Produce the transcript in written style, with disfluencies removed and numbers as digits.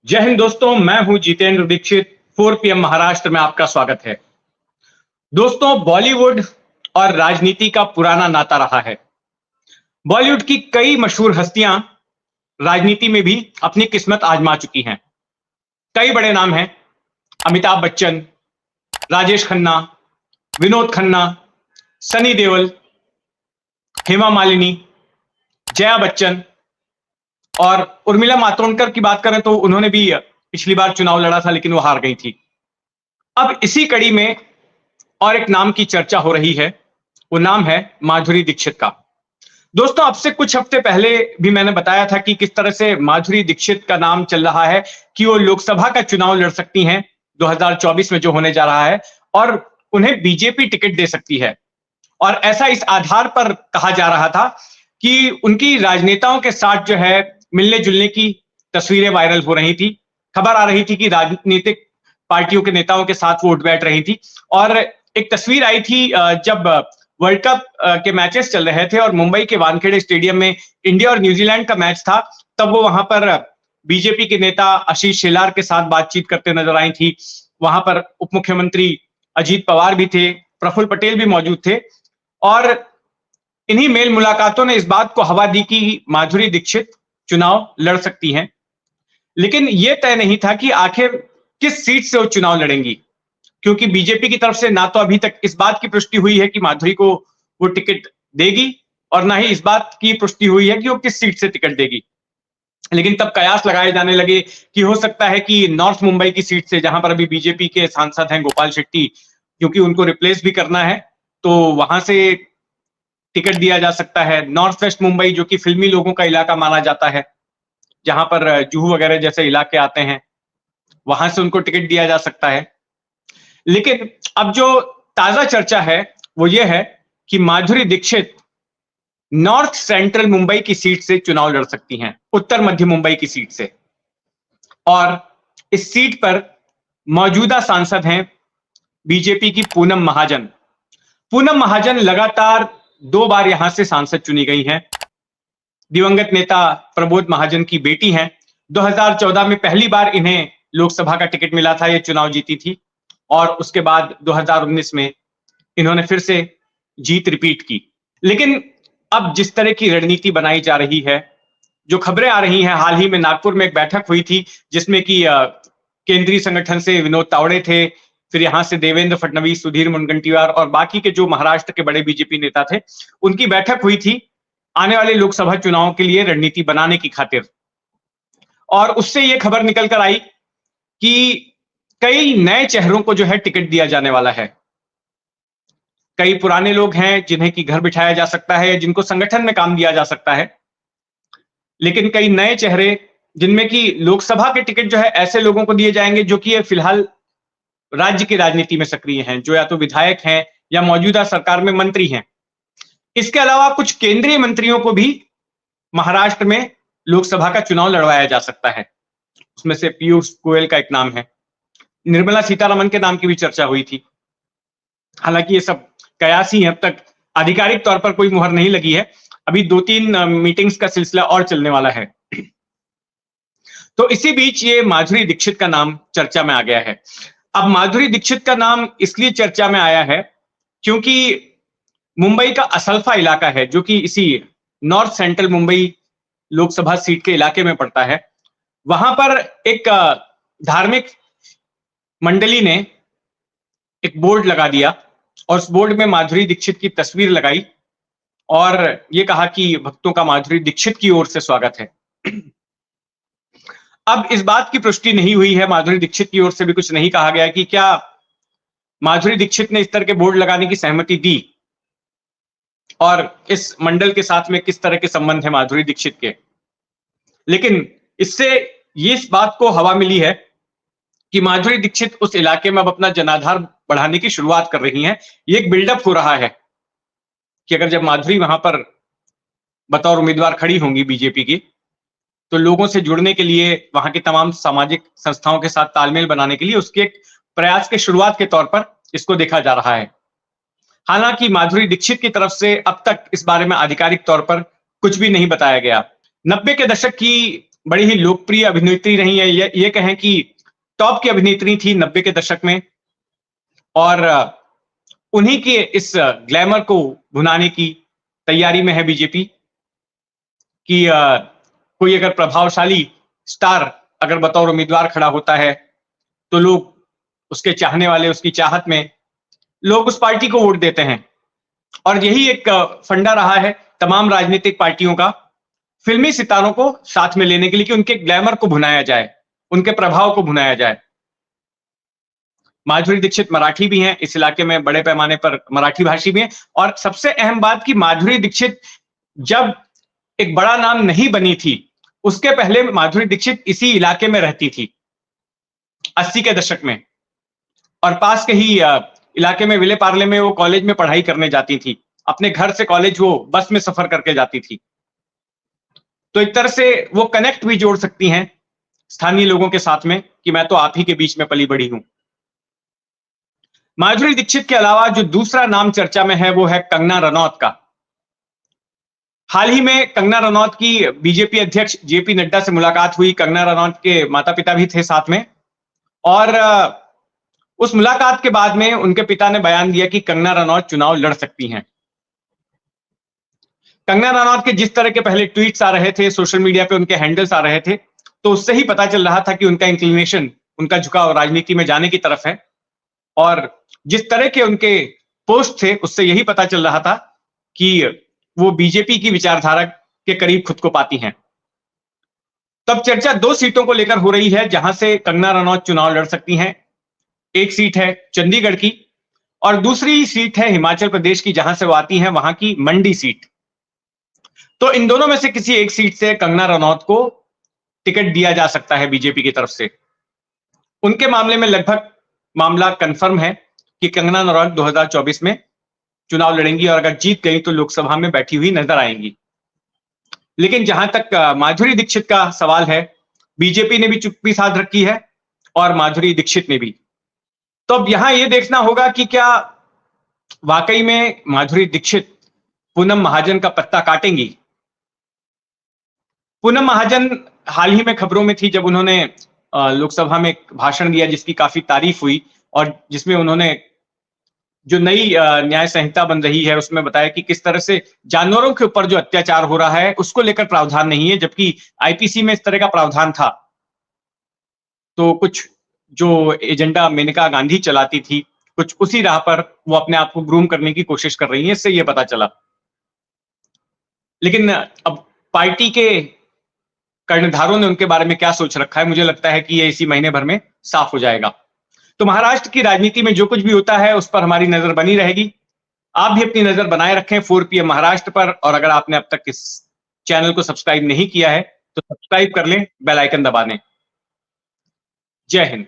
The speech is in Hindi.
जय हिंद दोस्तों, मैं हूं जितेंद्र दीक्षित। 4 PM महाराष्ट्र में आपका स्वागत है। दोस्तों, बॉलीवुड और राजनीति का पुराना नाता रहा है। बॉलीवुड की कई मशहूर हस्तियां राजनीति में भी अपनी किस्मत आजमा चुकी हैं। कई बड़े नाम हैं: अमिताभ बच्चन, राजेश खन्ना, विनोद खन्ना, सनी देओल, हेमा मालिनी, जया बच्चन और उर्मिला मातोंडकर की बात करें तो उन्होंने भी पिछली बार चुनाव लड़ा था, लेकिन वो हार गई थी। अब इसी कड़ी में और एक नाम की चर्चा हो रही है। वो नाम है माधुरी दीक्षित का। दोस्तों, अब से कुछ हफ्ते पहले भी मैंने बताया था कि किस तरह से माधुरी दीक्षित का नाम चल रहा है कि वो लोकसभा का चुनाव लड़ सकती हैं 2024 में जो होने जा रहा है, और उन्हें बीजेपी टिकट दे सकती है। और ऐसा इस आधार पर कहा जा रहा था कि उनकी राजनेताओं के साथ जो है मिलने जुलने की तस्वीरें वायरल हो रही थी। खबर आ रही थी कि राजनीतिक पार्टियों के नेताओं के साथ वो उठ बैठ रही थी। और एक तस्वीर आई थी जब वर्ल्ड कप के मैचेस चल रहे थे और मुंबई के वानखेड़े स्टेडियम में इंडिया और न्यूजीलैंड का मैच था, तब वो वहां पर बीजेपी के नेता आशीष शेलार के साथ बातचीत करते नजर आई थी। वहां पर उप मुख्यमंत्री अजीत पवार भी थे, प्रफुल्ल पटेल भी मौजूद थे। और इन्हीं मेल मुलाकातों ने इस बात को हवा दी कि माधुरी दीक्षित चुनाव लड़ सकती हैं। लेकिन यह तय नहीं था कि आखिर किस सीट से वो चुनाव लड़ेंगी, क्योंकि बीजेपी की तरफ से ना तो अभी तक इस बात की पुष्टि हुई है कि माधुरी को वो टिकट देगी, और ना ही इस बात की पुष्टि हुई है कि वो किस सीट से टिकट देगी। लेकिन तब कयास लगाए जाने लगे कि हो सकता है कि नॉर्थ मुंबई की सीट से, जहां पर अभी बीजेपी के सांसद हैं गोपाल शेट्टी, क्योंकि उनको रिप्लेस भी करना है, तो वहां से टिकट दिया जा सकता है। नॉर्थ वेस्ट मुंबई, जो कि फिल्मी लोगों का इलाका माना जाता है, जहां पर जुहू वगैरह जैसे इलाके आते हैं, वहां से उनको टिकट दिया जा सकता है। लेकिन अब जो ताजा चर्चा है वो ये है कि माधुरी दीक्षित नॉर्थ सेंट्रल मुंबई की सीट से चुनाव लड़ सकती हैं, उत्तर मध्य मुंबई की सीट से। और इस सीट पर मौजूदा सांसद हैं बीजेपी की पूनम महाजन। पूनम महाजन लगातार 2 बार यहां से सांसद चुनी गई हैं। दिवंगत नेता प्रबोध महाजन की बेटी हैं। 2014 में पहली बार इन्हें लोकसभा का टिकट मिला था, ये चुनाव जीती थी, और उसके बाद 2019 में इन्होंने फिर से जीत रिपीट की। लेकिन अब जिस तरह की रणनीति बनाई जा रही है, जो खबरें आ रही हैं, हाल ही में नागपुर में एक बैठक हुई थी जिसमें कि केंद्रीय संगठन से विनोद तावड़े थे, फिर यहां से देवेंद्र फडणवीस, सुधीर मुनगंटीवार और बाकी के जो महाराष्ट्र के बड़े बीजेपी नेता थे, उनकी बैठक हुई थी आने वाले लोकसभा चुनाव के लिए रणनीति बनाने की खातिर। और उससे यह खबर निकल कर आई कि कई नए चेहरों को जो है टिकट दिया जाने वाला है। कई पुराने लोग हैं जिन्हें कि घर बिठाया जा सकता है, जिनको संगठन में काम दिया जा सकता है। लेकिन कई नए चेहरे, जिनमें कि लोकसभा के टिकट जो है ऐसे लोगों को दिए जाएंगे जो कि फिलहाल राज्य की राजनीति में सक्रिय हैं, जो या तो विधायक हैं या मौजूदा सरकार में मंत्री हैं। इसके अलावा कुछ केंद्रीय मंत्रियों को भी महाराष्ट्र में लोकसभा का चुनाव लड़वाया जा सकता है। उसमें से पीयूष गोयल का एक नाम है। निर्मला सीतारमण के नाम की भी चर्चा हुई थी। हालांकि ये सब कयास ही है, अब तक आधिकारिक तौर पर कोई मुहर नहीं लगी है। अभी 2-3 मीटिंग्स का सिलसिला और चलने वाला है। तो इसी बीच ये माधुरी दीक्षित का नाम चर्चा में आ गया है। अब माधुरी दीक्षित का नाम इसलिए चर्चा में आया है क्योंकि मुंबई का असल्फा इलाका है, जो कि इसी north central Mumbai Lok Sabha seat के इलाके में पड़ता है। वहां पर एक धार्मिक मंडली ने एक बोर्ड लगा दिया और उस बोर्ड में माधुरी दीक्षित की तस्वीर लगाई और ये कहा कि भक्तों का माधुरी दीक्षित की ओर से स्वागत है। अब इस बात की पुष्टि नहीं हुई है, माधुरी दीक्षित की ओर से भी कुछ नहीं कहा गया कि क्या माधुरी दीक्षित ने इस तरह के बोर्ड लगाने की सहमति दी और इस मंडल के साथ में किस तरह के संबंध है माधुरी दीक्षित के। लेकिन इससे ये इस बात को हवा मिली है कि माधुरी दीक्षित उस इलाके में अब अपना जनाधार बढ़ाने की शुरुआत कर रही हैं। ये एक बिल्डअप हो रहा है कि अगर जब माधुरी वहां पर बतौर उम्मीदवार खड़ी होंगी बीजेपी की, तो लोगों से जुड़ने के लिए, वहां की तमाम सामाजिक संस्थाओं के साथ तालमेल बनाने के लिए उसके एक प्रयास के शुरुआत के तौर पर इसको देखा जा रहा है। हालांकि माधुरी दीक्षित की तरफ से अब तक इस बारे में आधिकारिक तौर पर कुछ भी नहीं बताया गया। 90 के दशक की बड़ी ही लोकप्रिय अभिनेत्री रही है, ये कहें कि टॉप की अभिनेत्री थी 90 के दशक में। और उन्हीं के इस ग्लैमर को भुनाने की तैयारी में है बीजेपी कि कोई अगर प्रभावशाली स्टार अगर बतौर उम्मीदवार खड़ा होता है तो लोग उसके चाहने वाले, उसकी चाहत में लोग उस पार्टी को वोट देते हैं। और यही एक फंडा रहा है तमाम राजनीतिक पार्टियों का, फिल्मी सितारों को साथ में लेने के लिए कि उनके ग्लैमर को भुनाया जाए, उनके प्रभाव को भुनाया जाए। माधुरी दीक्षित मराठी भी हैं, इस इलाके में बड़े पैमाने पर मराठी भाषी भी हैं। और सबसे अहम बात कि माधुरी दीक्षित जब एक बड़ा नाम नहीं बनी थी, उसके पहले माधुरी दीक्षित इसी इलाके में रहती थी 80 के दशक में, और पास के ही इलाके में विले पार्ले में वो कॉलेज में पढ़ाई करने जाती थी। अपने घर से कॉलेज वो बस में सफर करके जाती थी। तो एक तरह से वो कनेक्ट भी जोड़ सकती हैं स्थानीय लोगों के साथ में कि मैं तो आप ही के बीच में पली बड़ी हूं। माधुरी दीक्षित के अलावा जो दूसरा नाम चर्चा में है वो है कंगना रनौत का। हाल ही में कंगना रनौत की बीजेपी अध्यक्ष जेपी नड्डा से मुलाकात हुई। कंगना रनौत के माता पिता भी थे साथ में, और उस मुलाकात के बाद में उनके पिता ने बयान दिया कि कंगना रनौत चुनाव लड़ सकती हैं। कंगना रनौत के जिस तरह के पहले ट्वीट्स आ रहे थे, सोशल मीडिया पे उनके हैंडल्स आ रहे थे, तो उससे ही पता चल रहा था कि उनका इंक्लिनेशन, उनका झुकाव राजनीति में जाने की तरफ है। और जिस तरह के उनके पोस्ट थे उससे यही पता चल रहा था कि वो बीजेपी की विचारधारा के करीब खुद को पाती हैं। तब चर्चा 2 सीटों को लेकर हो रही है जहां से कंगना रनौत चुनाव लड़ सकती हैं। एक सीट है चंडीगढ़ की और दूसरी सीट है हिमाचल प्रदेश की, जहां से वो आती हैं, वहां की मंडी सीट। तो इन दोनों में से किसी एक सीट से कंगना रनौत को टिकट दिया जा सकता है बीजेपी की तरफ से। उनके मामले में लगभग मामला कंफर्म है कि कंगना रनौत 2024 में चुनाव लड़ेंगी और अगर जीत गई तो लोकसभा में बैठी हुई नजर आएंगी। लेकिन जहां तक माधुरी दीक्षित का सवाल है, बीजेपी ने भी चुप्पी साध रखी है और माधुरी दीक्षित ने भी। तो अब यहां यह देखना होगा कि क्या वाकई में माधुरी दीक्षित पूनम महाजन का पत्ता काटेंगी। पूनम महाजन हाल ही में खबरों में थी जब उन्होंने लोकसभा में एक भाषण दिया जिसकी काफी तारीफ हुई, और जिसमें उन्होंने जो नई न्याय संहिता बन रही है उसमें बताया कि किस तरह से जानवरों के ऊपर जो अत्याचार हो रहा है उसको लेकर प्रावधान नहीं है, जबकि आईपीसी में इस तरह का प्रावधान था। तो कुछ जो एजेंडा मेनका गांधी चलाती थी, कुछ उसी राह पर वो अपने आप को ग्रूम करने की कोशिश कर रही है, इससे ये पता चला। लेकिन अब पार्टी के कर्णधारों ने उनके बारे में क्या सोच रखा है, मुझे लगता है कि ये इसी महीने भर में साफ हो जाएगा। तो महाराष्ट्र की राजनीति में जो कुछ भी होता है उस पर हमारी नजर बनी रहेगी। आप भी अपनी नजर बनाए रखें 4 PM महाराष्ट्र पर, और अगर आपने अब तक इस चैनल को सब्सक्राइब नहीं किया है तो सब्सक्राइब कर लें, बेल आइकन दबा दें। जय हिंद।